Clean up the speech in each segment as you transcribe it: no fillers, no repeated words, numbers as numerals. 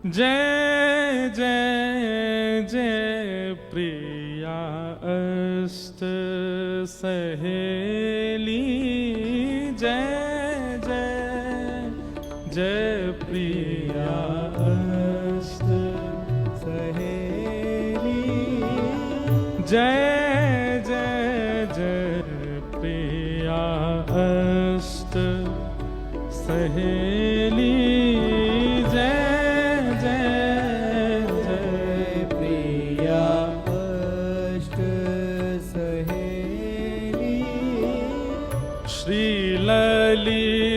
जय जय जय प्रिया अष्ट सहेली, जय जय जय प्रिया अष्ट सहेली, जय जय जय प्रिया अष्ट सहेली,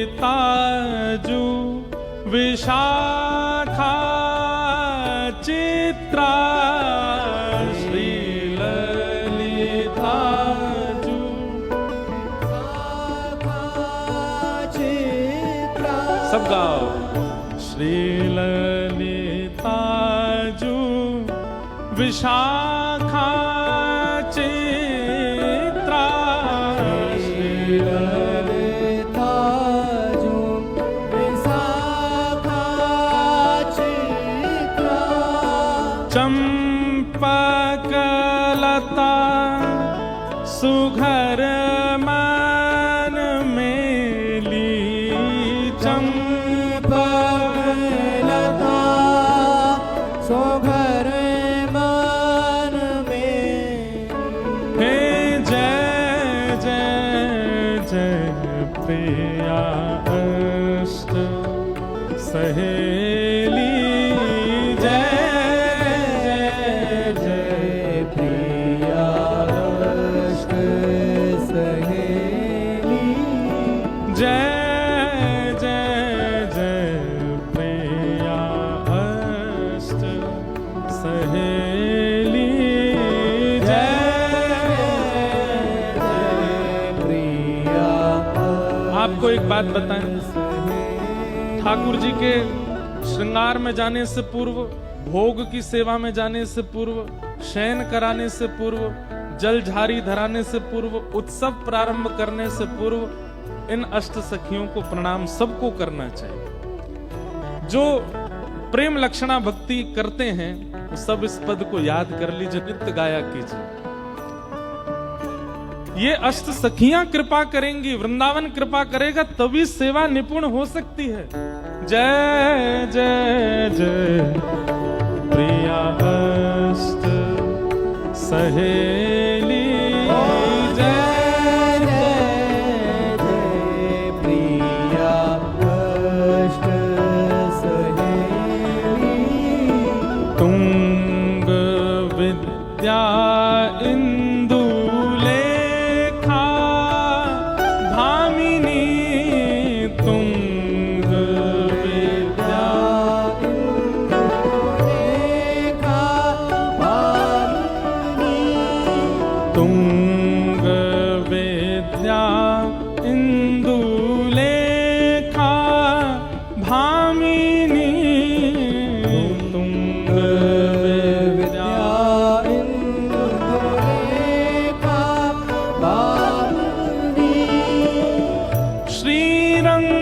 ललिताजु विशाखा चित्रा, श्री ललिताजु चित्रा, सब गाओ। श्री ललिताजु विशाखा चित्रा, श्री चंपकलता सुघर मन मेली, चंपकलता सुघर मन में, हे जय जय जय प्रिया अष्ट सहेली, जय जय जय प्रिया अष्ट सहेली, जय जय प्रिया। आपको एक बात बताएं, ठाकुर जी के श्रृंगार में जाने से पूर्व, भोग की सेवा में जाने से पूर्व, शयन कराने से पूर्व, जलझारी धराने से पूर्व, उत्सव प्रारंभ करने से पूर्व इन अष्ट सखियों को प्रणाम सबको करना चाहिए। जो प्रेम लक्षणा भक्ति करते हैं वो सब इस पद को याद कर लीजिए, नित्य गाया कीजिए। ये अष्ट सखियां कृपा करेंगी, वृंदावन कृपा करेगा, तभी सेवा निपुण हो सकती है। जय जय जय प्रिया अष्ट सहेली, इंदुलेखा भामिनी, तुंग विद्या इंदुलेखा भामिनी, तुंग विद्या इंदुलेखा भामिनी, तुंग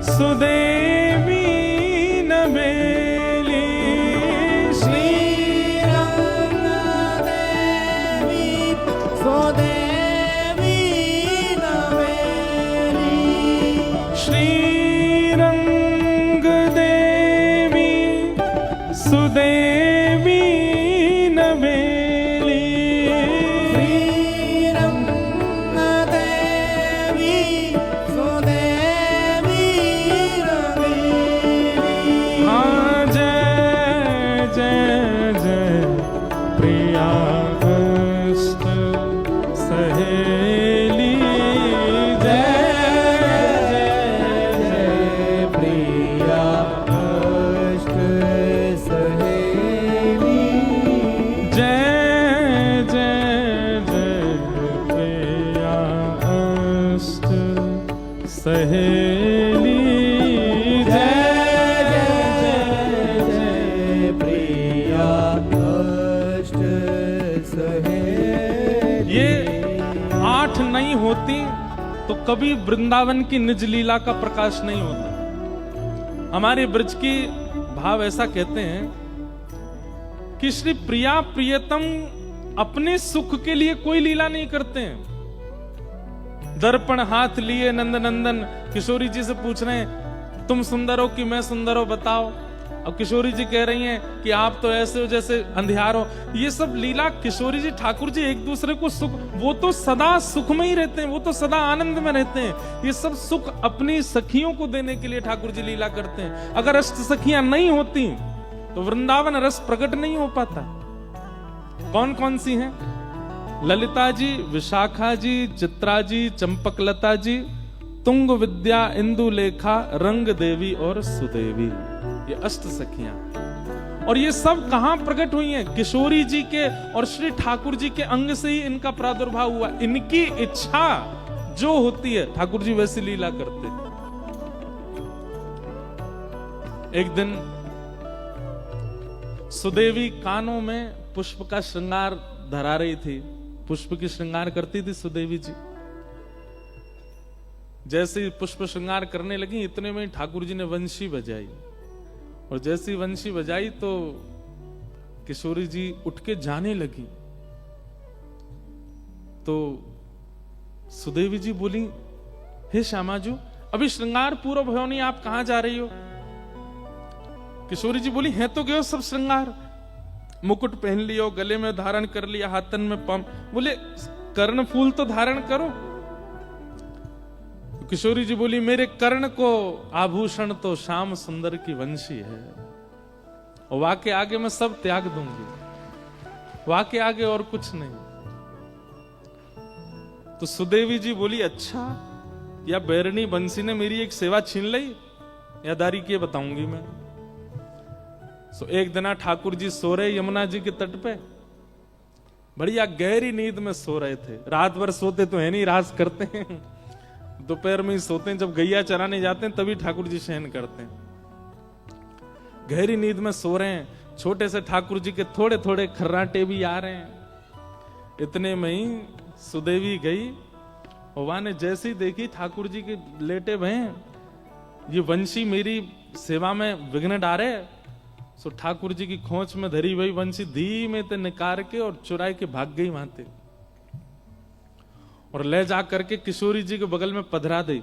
सुदेवी नबेली, श्री रंग देवी सुदेवी नबेली, श्री रंग देवी सुदेवी नबेली, श्री रंग देवी सुदेवी, प्रिया अष्ट सहेली, जय जय प्रिया अष्ट सहेली, जय जय प्रिया अष्ट सहेली, ये 8 नहीं होती तो कभी वृंदावन की निज लीला का प्रकाश नहीं होता। हमारे ब्रज की भाव ऐसा कहते हैं कि श्री प्रिया प्रियतम अपने सुख के लिए कोई लीला नहीं करते हैं। दर्पण हाथ लिए नंद नंदन किशोरी जी से पूछ रहे हैं तुम सुंदर हो कि मैं सुंदर हो बताओ। अब किशोरी जी कह रही हैं कि आप तो ऐसे हो जैसे अंधियार हो। ये सब लीला किशोरी जी ठाकुर जी एक दूसरे को सुख, वो तो सदा सुख में ही रहते हैं, वो तो सदा आनंद में रहते हैं। ये सब सुख अपनी सखियों को देने के लिए ठाकुर जी लीला करते हैं। अगर अष्ट सखियां नहीं होती तो वृंदावन रस प्रकट नहीं हो पाता। कौन कौन सी हैं? ललिता जी, विशाखा जी, चित्रा जी, चंपकलता जी, तुंग विद्या, इंदुलेखा, रंग देवी और सुदेवी। ये अष्ट सखियां, और ये सब कहां प्रकट हुई हैं? किशोरी जी के और श्री ठाकुर जी के अंग से ही इनका प्रादुर्भाव हुआ। इनकी इच्छा जो होती है ठाकुर जी वैसी लीला करते। एक दिन सुदेवी कानों में पुष्प का श्रृंगार धरा रही थी। पुष्प की श्रृंगार करती थी सुदेवी जी। जैसे ही पुष्प श्रृंगार करने लगी इतने में ठाकुर जी ने वंशी बजाई, और जैसी वंशी बजाई तो किशोरी जी उठ के जाने लगी। तो सुदेवी जी बोली, हे श्यामाजू अभी श्रृंगार पूरा भयो नहीं, आप कहां जा रही हो? किशोरी जी बोली, है तो गयो सब श्रृंगार, मुकुट पहन लियो, गले में धारण कर लिया, हाथन में पम। बोले कर्ण फूल तो धारण करो। किशोरी जी बोली, मेरे कर्ण को आभूषण तो श्याम सुंदर की वंशी है, और वाके आगे मैं सब त्याग दूंगी, वाके आगे और कुछ नहीं। तो सुदेवी जी बोली, अच्छा या बैरनी बंसी ने मेरी एक सेवा छीन ली या दारी के बताऊंगी मैं। सो एक दिन ठाकुर जी सो रहे यमुना जी के तट पे, बढ़िया गहरी नींद में सो रहे थे। रात भर सोते तो है नहीं, रास करते हैं, दोपहर में ही सोते हैं। जब गैया चराने जाते हैं तभी ठाकुर जी शयन करते हैं। गहरी नींद में सो रहे हैं, छोटे से ठाकुर जी के थोड़े थोड़े खर्राटे भी आ रहे हैं। इतने में ही सुदेवी गई, और वहां ने जैसी देखी ठाकुर जी के लेटे भय, ये वंशी मेरी सेवा में विघ्न डारे। सो ठाकुर जी की खोंच में धरी हुई वंशी धीमे ते निकाल के और चुराए के भाग गई वहां ते, और ले जा करके किशोरी जी के बगल में पधरा दी।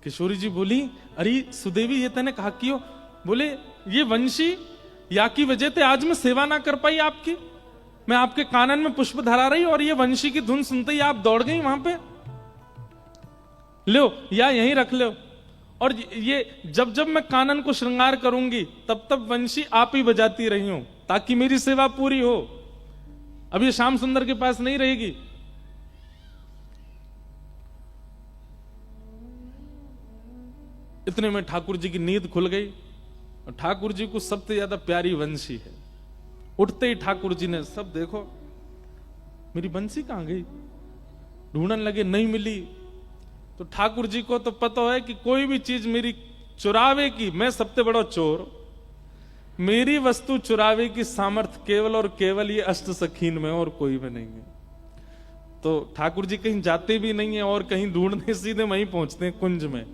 किशोरी जी बोली, अरे सुदेवी ये तने कहा क्यों? बोले, ये वंशी या की वजह से आज मैं सेवा ना कर पाई आपकी। मैं आपके कानन में पुष्प धरा रही और ये वंशी की धुन सुनते ही आप दौड़ गई वहां पे। लो या यहीं रख लो, और ये जब जब मैं कानन को श्रृंगार करूंगी तब तब वंशी आप ही बजाती रही हूं, ताकि मेरी सेवा पूरी हो। अब ये श्याम सुंदर के पास नहीं रहेगी। इतने में ठाकुर जी की नींद खुल गई, और ठाकुर जी को सबसे ज्यादा प्यारी वंशी है। उठते ही ठाकुर जी ने, सब देखो मेरी बंसी कहां गई, ढूंढने लगे, नहीं मिली। तो ठाकुर जी को तो पता है कि कोई भी चीज मेरी चुरावे की, मैं सबसे बड़ा चोर, मेरी वस्तु चुरावे की सामर्थ्य केवल और केवल ये अष्ट सखीन में, और कोई में नहीं है। तो ठाकुर जी कहीं जाते भी नहीं है और कहीं ढूंढने, सीधे वहीं पहुंचते हैं कुंज में।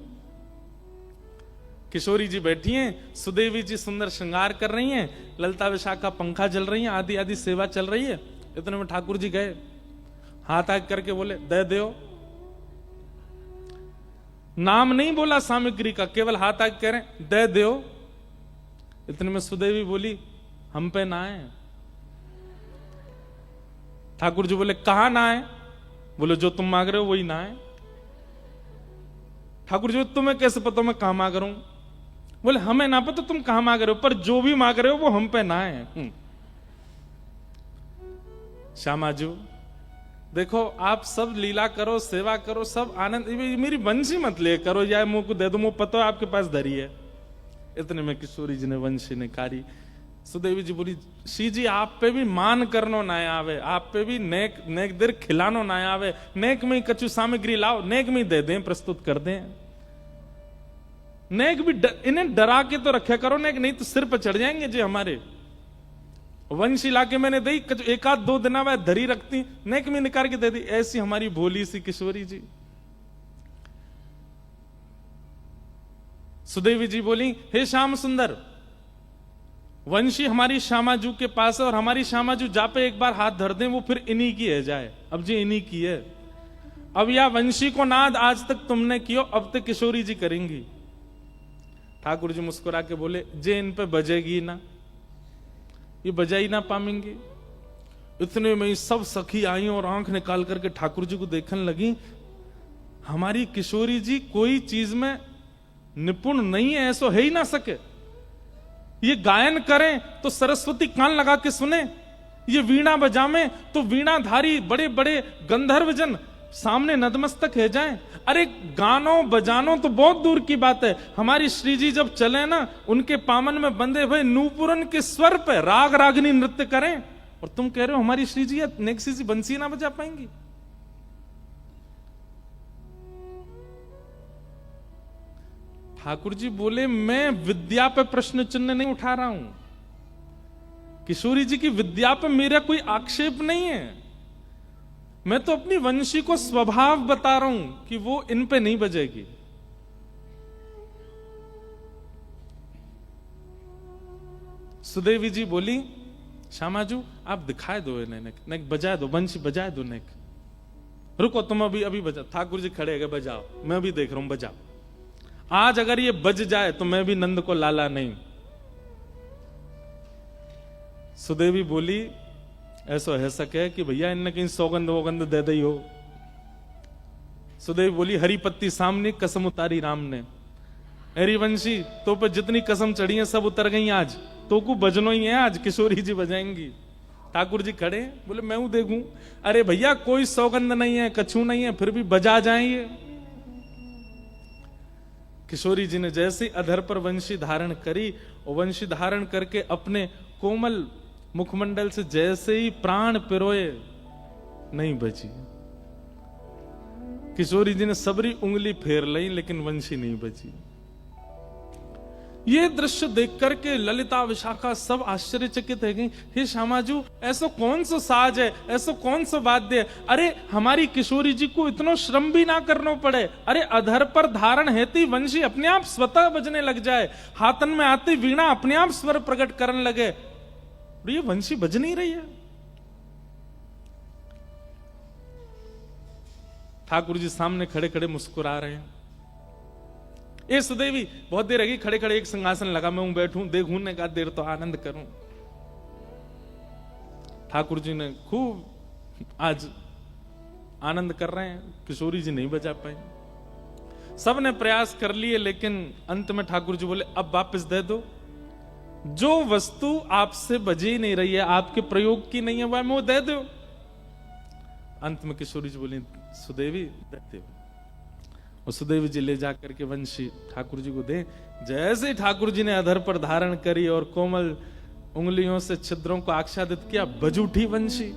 किशोरी जी बैठी हैं, सुदेवी जी सुंदर श्रृंगार कर रही हैं, ललिता विशाखा पंखा जल रही हैं, आदि आदि सेवा चल रही है। इतने में ठाकुर जी गए, हाथ आग करके बोले, दे दो। नाम नहीं बोला सामग्री का, केवल हाथ आग कह रहे, दे दो। इतने में सुदेवी बोली, हम पे ना आए। ठाकुर जी बोले, कहां ना आए? बोले, जो तुम मांग रहे हो वही ना आए। ठाकुर जी, तुम्हें कैसे पता मैं कहां मांग रहा हूं? बोले, हमें ना पता तुम कहां मांग रहे हो, पर जो भी मांग रहे हो वो हम पे ना है। श्यामाजू देखो, आप सब लीला करो, सेवा करो, सब आनंद, मेरी वंशी मत ले करो, या मुंह को दे दो, मुंह पता है आपके पास धरी है। इतने में किशोरी जी ने वंशी निकारी। सुदेवी जी बोली, शी जी आप पे भी मान करनो ना आवे, आप पे भी नेक नेक देर खिलानो ना आवे, नेक में कछु सामग्री लाओ, नेक में दे दें, प्रस्तुत कर दें। नेक भी इन्हें डरा के तो रखा करो, नेक नहीं तो सिर पर चढ़ जाएंगे जी हमारे। वंशी लाके मैंने दी, एक आध दो दिन वह धरी रखती, नेक में निकाल के दे दी। ऐसी हमारी भोली सी किशोरी जी। सुदेवी जी बोली, हे श्याम सुंदर, वंशी हमारी श्यामाजू के पास है और हमारी श्यामाजू जा पे एक बार हाथ धर दें वो फिर इन्हीं की है जाए। अब जी इन्हीं की है। अब या वंशी को नाद आज तक तुमने कियो, अब तक किशोरी जी करेंगी। ठाकुर जी मुस्कुरा के बोले, जे इन पे बजेगी ना, ये बजा ही ना पाएंगे। इतने में सब सखी आई और आंख निकाल करके ठाकुर जी को देखने लगी। हमारी किशोरी जी कोई चीज में निपुण नहीं है, ऐसा है ही ना सके। ये गायन करें तो सरस्वती कान लगा के सुने, ये वीणा बजावे तो वीणाधारी बड़े बड़े गंधर्वजन सामने नतमस्तक है जाएं। अरे गानों बजानों तो बहुत दूर की बात है, हमारी श्री जी जब चले ना, उनके पामन में बंधे हुए नूपुरन के स्वर पे राग रागनी नृत्य करें, और तुम कह रहे हो हमारी श्री जी नेक्सी जी बंसी ना बजा पाएंगी। ठाकुर जी बोले, मैं विद्या पे प्रश्न चिन्ह नहीं उठा रहा हूं, किशोरी जी की विद्या पे मेरा कोई आक्षेप नहीं है, मैं तो अपनी वंशी को स्वभाव बता रहा हूं कि वो इन पे नहीं बजेगी। सुदेवी जी बोली, श्यामाजू आप दिखाए दो इन्हें, बजाए दो, वंशी बजाए दो नेक। रुको तुम अभी बजा। ठाकुर जी खड़े गए, बजाओ, मैं भी देख रहा हूं, बजाओ। आज अगर ये बज जाए तो मैं भी नंद को लाला नहीं। सुदेवी बोली, ऐसा है सके कि भैया इनने कहीं सौगंध वोगंध दे दी हो। सुदेवी बोली, हरी पत्ती सामने कसम उतारी राम ने। हरिवंशी तो पे जितनी कसम चढ़ी है सब उतर गई आज, तो को बजनो ही है आज, किशोरी जी बजाएंगी। ठाकुर जी खड़े बोले, मैं हूं देखूं। अरे भैया कोई सौगंध नहीं है, कछू नहीं है, फिर भी बजा जाएंगे। किशोरी जी ने जैसे अधर पर वंशी धारण करी, और वंशी धारण करके अपने कोमल मुखमंडल से जैसे ही प्राण पिरोए, नहीं बची। किशोरी जी ने सबरी उंगली फेर ली, लेकिन वंशी नहीं बची। ये दृश्य देख करके ललिता विशाखा सब आश्चर्यचकित है गई। हे श्यामाजू, ऐसा कौन सा साज है, ऐसा कौन सा वाद्य है? अरे हमारी किशोरी जी को इतना श्रम भी ना करना पड़े। अरे अधर पर धारण हेती वंशी अपने आप स्वतः बजने लग जाए, हाथन में आती वीणा अपने आप स्वर प्रकट करने लगे। ये वंशी बज नहीं रही है। ठाकुर जी सामने खड़े खड़े मुस्कुरा रहे हैं। ए सुदेवी, बहुत देर रही खड़े खड़े, एक सिंहासन लगा, मैं बैठूं देखूं ने कहा देर तो आनंद करूं। ठाकुर जी ने खूब आज आनंद कर रहे हैं, किशोरी जी नहीं बजा पाए। सब ने प्रयास कर लिए, लेकिन अंत में ठाकुर जी बोले, अब वापस दे दो, जो वस्तु आपसे बजी ही नहीं रही है, आपके प्रयोग की नहीं है, वह वो दे दो। अंत में किशोरी जी बोली, सुदेवी देते हो। और सुदेवी जी ले जाकर के वंशी ठाकुर जी को दे। जैसे ठाकुर जी ने अधर पर धारण करी और कोमल उंगलियों से छिद्रों को आच्छादित किया, बज उठी वंशी।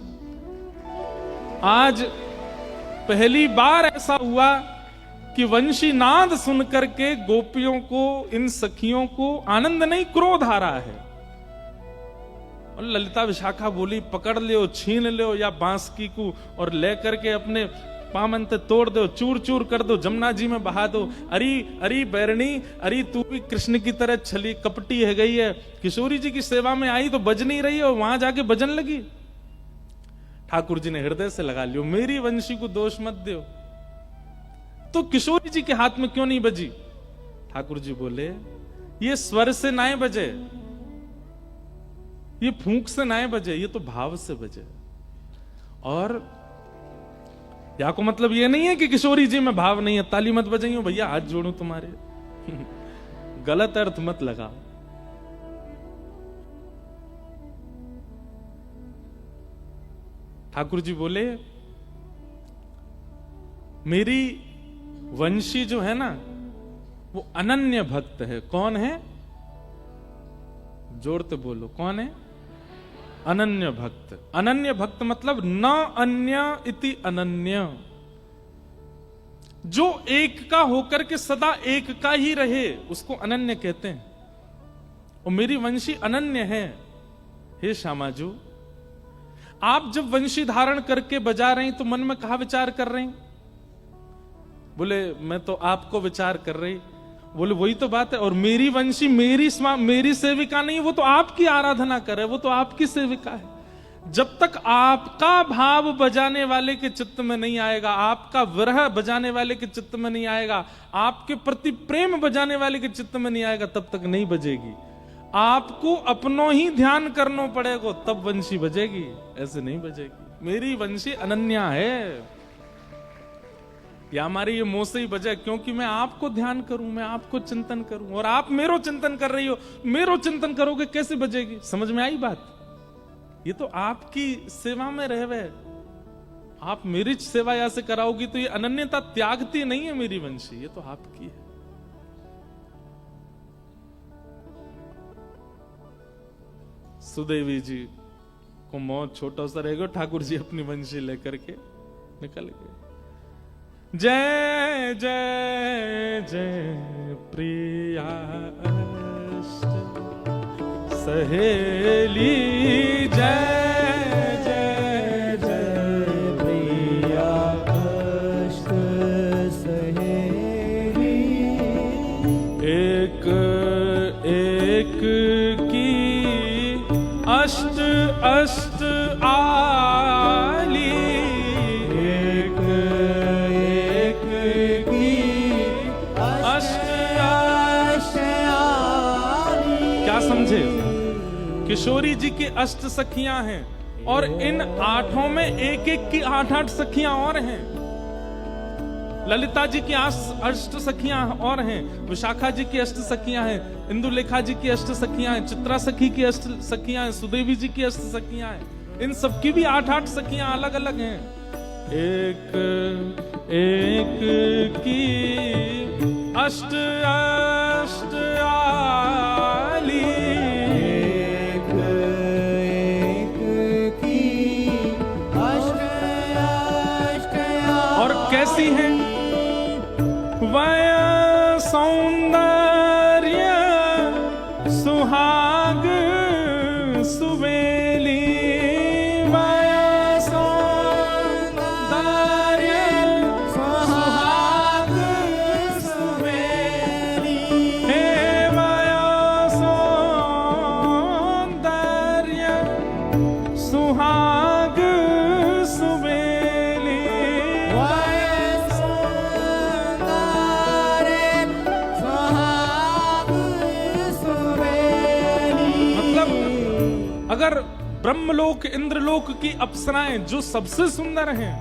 आज पहली बार ऐसा हुआ कि वंशी नाद सुन करके गोपियों को, इन सखियों को आनंद नहीं क्रोध आ रहा है। और ललिता विशाखा बोली, पकड़ लो, छीन लो या बांसुरी को और ले करके अपने पामन ते तोड़ दो, चूर चूर कर दो, जमुना जी में बहा दो। अरे अरे बैरणी, अरे तू भी कृष्ण की तरह छली कपटी है गई है, किशोरी जी की सेवा में आई तो बज नहीं रही है, और वहां जाके बजन लगी। ठाकुर जी ने हृदय से लगा लियो, मेरी वंशी को दोष मत दो, तो किशोरी जी के हाथ में क्यों नहीं बजी? ठाकुर जी बोले, ये स्वर से ना बजे, ये फूंक से ना बजे, ये तो भाव से बजे। और या को मतलब ये नहीं है कि किशोरी जी में भाव नहीं है, ताली मत बजाइयो भैया, हाथ जोड़ू तुम्हारे। गलत अर्थ मत लगाओ। ठाकुर जी बोले, मेरी वंशी जो है ना, वो अनन्य भक्त है। कौन है? जोड़ते बोलो, कौन है? अनन्य भक्त। अनन्य भक्त मतलब न अन्य इति अनन्य, जो एक का होकर के सदा एक का ही रहे, उसको अनन्य कहते हैं। और मेरी वंशी अनन्य है। हे श्यामाजू, आप जब वंशी धारण करके बजा रही तो मन में कहा विचार कर रही? बोले, मैं तो आपको विचार कर रही। बोले वही तो बात है। और मेरी वंशी मेरी सेविका नहीं, वो तो आपकी आराधना करे, वो तो आपकी सेविका है। जब तक आपका भाव बजाने वाले के चित्त में नहीं आएगा, आपका विरह बजाने वाले के चित्त में नहीं आएगा, आपके प्रति प्रेम बजाने वाले के चित्त में नहीं आएगा, तब तक नहीं बजेगी। आपको अपनों ही ध्यान करना पड़ेगा, तब वंशी बजेगी, ऐसे नहीं बजेगी। मेरी वंशी अनन्या है, या हमारी ये मुंह से ही बजे क्योंकि मैं आपको ध्यान करूं, मैं आपको चिंतन करूं, और आप मेरो चिंतन कर रही हो, मेरो चिंतन करोगे, कैसे बजेगी? समझ में आई बात? ये तो आपकी सेवा में रहवे, आप मेरी सेवा या से कराओगी तो ये अनन्यता त्यागती नहीं है मेरी वंशी, ये तो आपकी है। सुदेवी जी को मौत छोटा सा रहेगा, ठाकुर जी अपनी वंशी लेकर के निकल गए। जय जय जय प्रिया सहेली, जय जय जय प्रिया सहेली, एक एक की अष्ट अष्ट आली, एक एक की अष्ट अष्ट आली। क्या समझे? किशोरी जी की अष्ट सखियां हैं, और इन आठों में एक एक की 8-8 सखियां और हैं। ललिता जी की अष्ट सखियां और हैं, विशाखा जी की अष्ट सखियां हैं, इंदुलेखा जी की अष्ट सखियां हैं, चित्रा सखी की अष्ट सखियां हैं, सुदेवी जी की अष्ट सखियां हैं। इन सबकी भी 8-8 सखियां अलग अलग हैं। एक एक की अष्ट अष्ट आली, एक एक की अष्ट अष्ट आली। और कैसी हैं? वय सौंदर्य सुहाग सुवेली, वय सौंदर्य सुहाग सुवेली, हे वय सौंदर्य सुहाग सुवेली, अगर ब्रह्मलोक इंद्रलोक की अप्सराएं जो सबसे सुंदर हैं,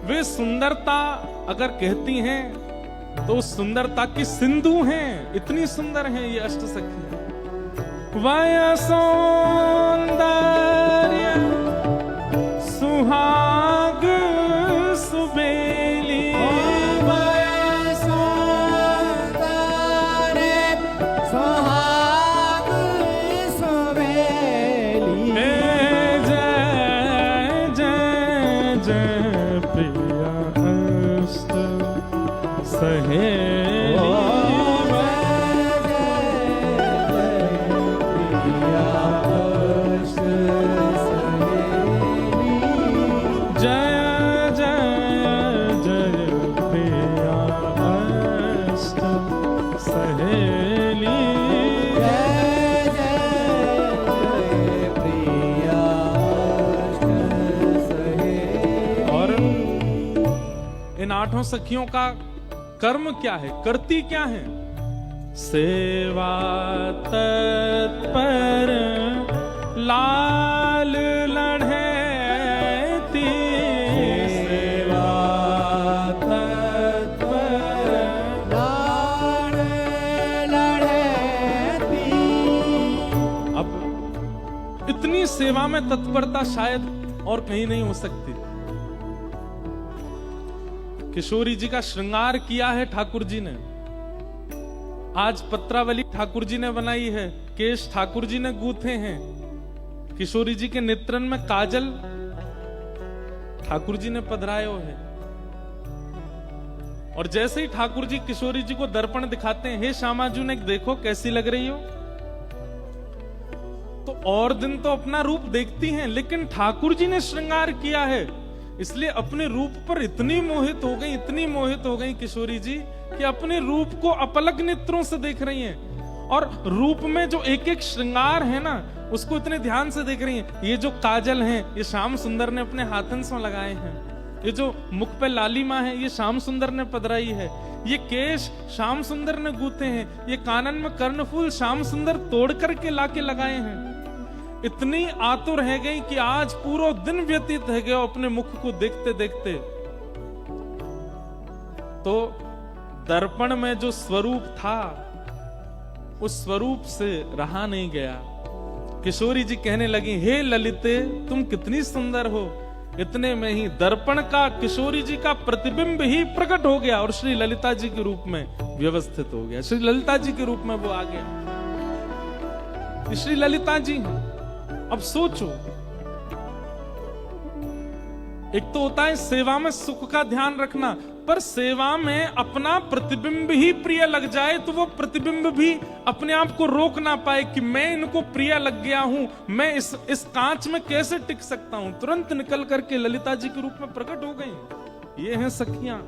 वे सुंदरता अगर कहती हैं तो सुंदरता की सिंधु हैं, इतनी सुंदर हैं ये अष्ट सखियां। वय सौंदर्य सुहाग सुबेली, वय सौंदर्य सुहाग सुबेली, जय जय जय प्रिया अष्ट सहेली, इन 8 सखियों का कर्म क्या है, करती क्या है? सेवा तत्पर लाल लढ़ेती, सेवा तत्पर लाल लढ़ेती। अब इतनी सेवा में तत्परता शायद और कहीं नहीं हो सकती। किशोरी जी का श्रृंगार किया है ठाकुर जी ने, आज पत्रावली ठाकुर जी ने बनाई है, केश ठाकुर जी ने गूंथे हैं, किशोरी जी के नेत्रन में काजल ठाकुर जी ने पधरायो है। और जैसे ही ठाकुर जी किशोरी जी को दर्पण दिखाते हैं, हे श्यामा जी ने देखो कैसी लग रही हो, तो और दिन तो अपना रूप देखती हैं, लेकिन ठाकुर जी ने श्रृंगार किया है, इसलिए अपने रूप पर इतनी मोहित हो गई, इतनी मोहित हो गई किशोरी जी कि अपने रूप को अपलक नेत्रों से देख रही हैं और रूप में जो एक एक श्रृंगार है ना उसको इतने ध्यान से देख रही हैं। ये जो काजल है ये श्याम सुंदर ने अपने हाथन से लगाए हैं, ये जो मुख पे लालिमा है ये श्याम सुंदर ने पधराई है, ये केश श्याम सुंदर ने गूथे हैं, ये कानन में कर्णफूल श्याम सुंदर तोड़ करके लाके लगाए हैं। इतनी आतुर है गई कि आज पूरा दिन व्यतीत है गया अपने मुख को देखते देखते। तो दर्पण में जो स्वरूप था उस स्वरूप से रहा नहीं गया। किशोरी जी कहने लगी, हे ललिते तुम कितनी सुंदर हो। इतने में ही दर्पण का किशोरी जी का प्रतिबिंब ही प्रकट हो गया और श्री ललिता जी के रूप में व्यवस्थित हो गया। श्री ललिता जी के रूप में वो आ गया। श्री ललिता जी अब सोचो, एक तो होता है सेवा में सुख का ध्यान रखना, पर सेवा में अपना प्रतिबिंब ही प्रिय लग जाए तो वो प्रतिबिंब भी अपने आप को रोक ना पाए कि मैं इनको प्रिय लग गया हूं, मैं इस कांच में कैसे टिक सकता हूं। तुरंत निकल करके ललिता जी के रूप में प्रकट हो गई। ये हैं सखियां।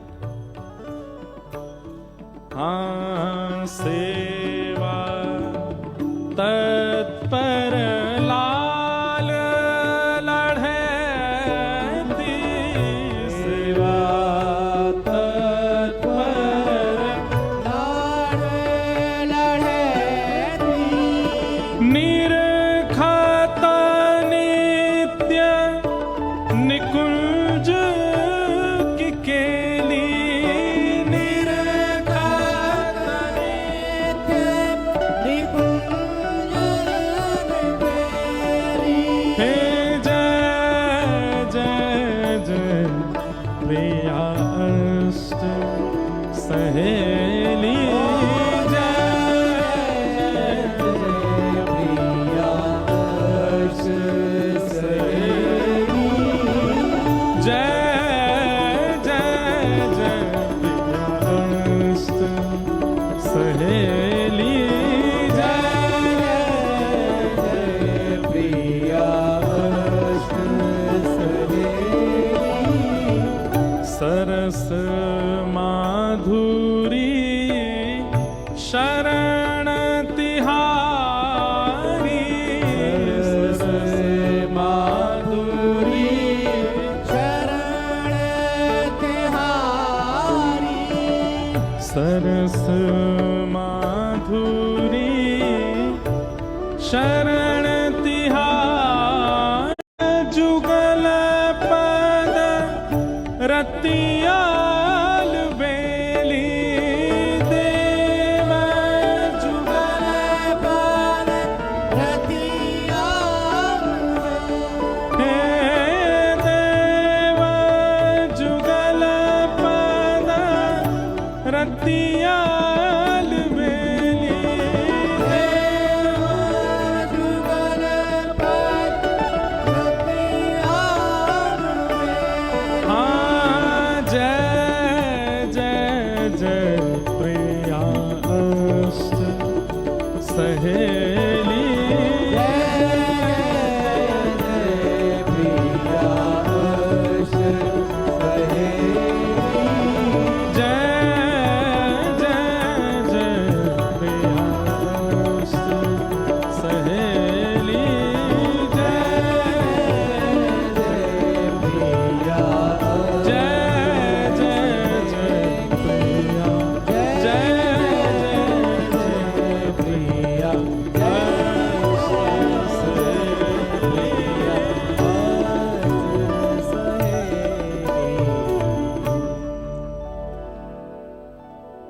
हाँ सेवा तत्पर लाल लढ़े दी, सेवा तत्पर लाल लढ़े दी, निरखत नित्य निकुंज की केली, निरखत नित्य निकुंज सहेली, जय जय जय सहेली, जय प्रिया सरस माधुरी शरण तिहारी, सरस माधुरी शरण तिहारी, सरस माधुरी शरण तिहारी, जुगल पद रतियाल बेली, देव जुगल पद रतियाल, हे देव जुगल पद रतियाल बेली, देव जुगल पद रतियाल बेली। हाँ जय जय जय प्रिया अष्ट सहेली,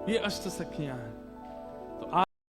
ये अष्ट सखियां हैं। तो